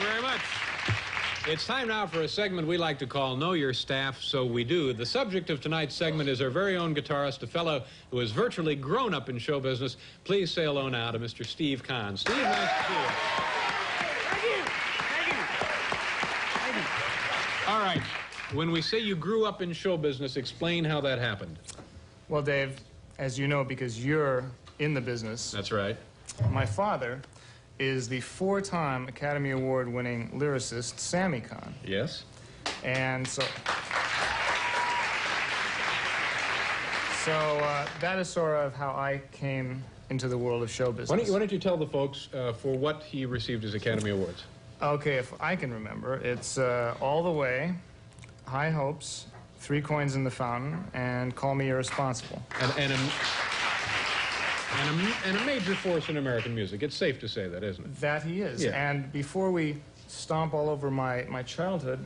very much. It's time now for a segment we like to call Know Your Staff, So We Do. The subject of tonight's segment is our very own guitarist, a fellow who has virtually grown up in show business. Please say hello now to Mr. Steve Kahn. Steve, nice to see you. Thank you. Thank you. Thank you. All right. When we say you grew up in show business, explain how that happened. Well, Dave, as you know, because you're in the business. That's right. My father is the 4-time Academy Award-winning lyricist, Sammy Kahn. Yes. And so that is sort of how I came into the world of show business. Why don't you tell the folks for what he received his Academy Awards? Okay, if I can remember, it's All the Way, High Hopes, 3 Coins in the Fountain, and Call Me Irresponsible. And a major force in American music. It's safe to say that, isn't it? That he is. Yeah. And before we stomp all over my childhood,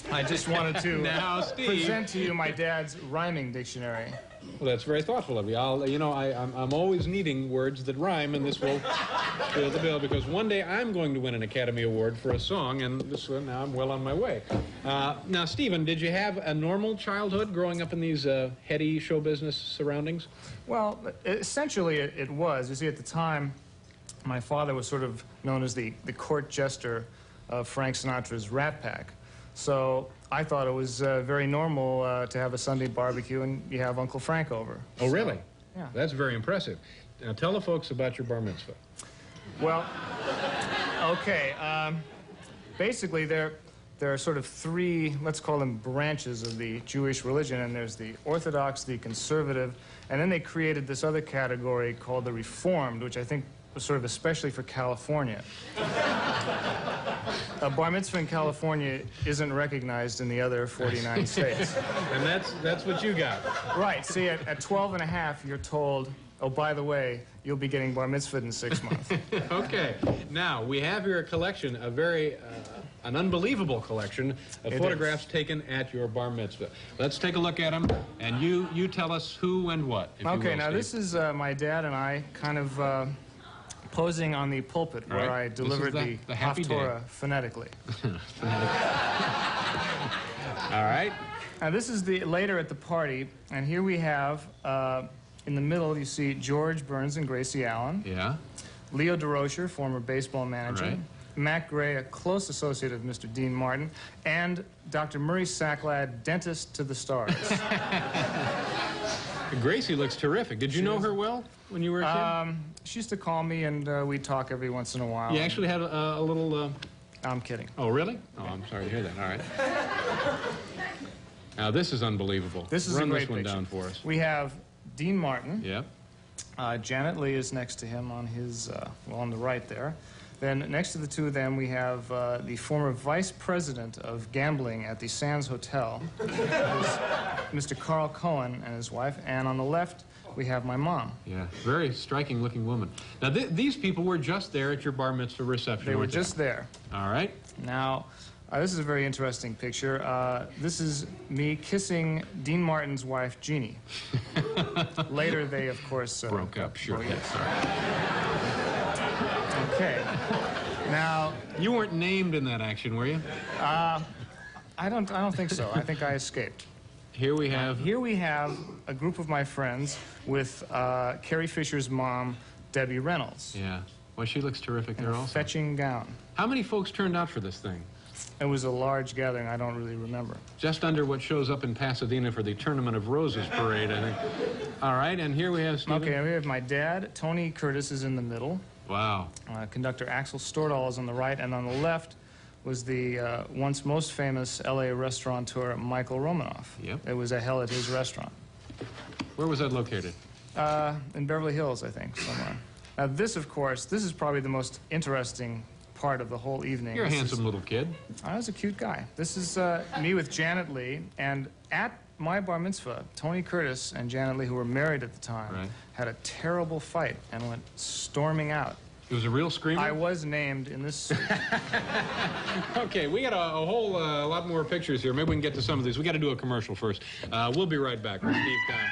I just wanted to now, present to you my dad's rhyming dictionary. Well, that's very thoughtful of you. I'm always needing words that rhyme, and this will fill the bill, because one day I'm going to win an Academy Award for a song, and now I'm well on my way. Now, Stephen, did you have a normal childhood growing up in these heady show business surroundings? Well, essentially it was. You see, at the time, my father was sort of known as the court jester of Frank Sinatra's Rat Pack. So I thought it was very normal to have a Sunday barbecue and you have Uncle Frank over. Oh, really? Yeah. That's very impressive. Now, tell the folks about your bar mitzvah. Well, okay. Basically, there are sort of 3, let's call them branches of the Jewish religion, and there's the Orthodox, the Conservative, and then they created this other category called the Reformed, which I think was sort of especially for California. A bar mitzvah in California isn't recognized in the other 49 states. And that's what you got. Right. See, at 12 and a half, you're told, oh, by the way, you'll be getting bar mitzvahed in 6 months. Okay. Now, we have here a collection, an unbelievable collection of photographs taken at your bar mitzvah. Let's take a look at them, and you tell us who and what. Okay, now this is my dad and I kind of posing on the pulpit where I delivered the Haftorah phonetically. All right. Now this is later at the party, and here we have, in the middle you see George Burns and Gracie Allen. Yeah. Leo DeRocher, former baseball manager. Right. Matt Gray, a close associate of Mr. Dean Martin, and Dr. Murray Sacklad, dentist to the stars. Gracie looks terrific. Did you know her well when you were a kid? She used to call me, and we'd talk every once in a while. You actually had a little... I'm kidding. Oh, really? Oh, I'm sorry to hear that. All right. Now, this is unbelievable. This is Run a great this one picture. down for us. We have Dean Martin. Yep. Janet Leigh is next to him on his, well, on the right there. Then next to the two of them, we have the former vice president of gambling at the Sands Hotel, Mr. Carl Cohen and his wife. And on the left, we have my mom. Yeah, very striking-looking woman. Now, these people were just there at your bar mitzvah reception. They were just there. All right. Now, this is a very interesting picture. This is me kissing Dean Martin's wife, Jeannie. Later, they, of course... broke up, sure. Oh, yes. Okay. Now... You weren't named in that action, were you? I don't think so. I think I escaped. Here we have... Here we have a group of my friends with Carrie Fisher's mom, Debbie Reynolds. Yeah. Well, she looks terrific there also. Fetching gown. How many folks turned out for this thing? It was a large gathering. I don't really remember. Just under what shows up in Pasadena for the Tournament of Roses parade, I think. All right, and here we have Stephen. Okay, we have my dad. Tony Curtis is in the middle. Wow. Conductor Axel Stordahl is on the right, and on the left was the once most famous L.A. restaurateur Michael Romanoff. Yep. It was a hell at his restaurant. Where was that located? In Beverly Hills, I think, somewhere. Now this, of course, this is probably the most interesting part of the whole evening. You're a handsome little kid. I was a cute guy. This is me with Janet Leigh, and at my bar mitzvah, Tony Curtis and Janet Leigh, who were married at the time, had a terrible fight and went storming out. It was a real screamer? I was named in this suit. Okay, we got a whole lot more pictures here. Maybe we can get to some of these. We got to do a commercial first. We'll be right back with Steve Kahn.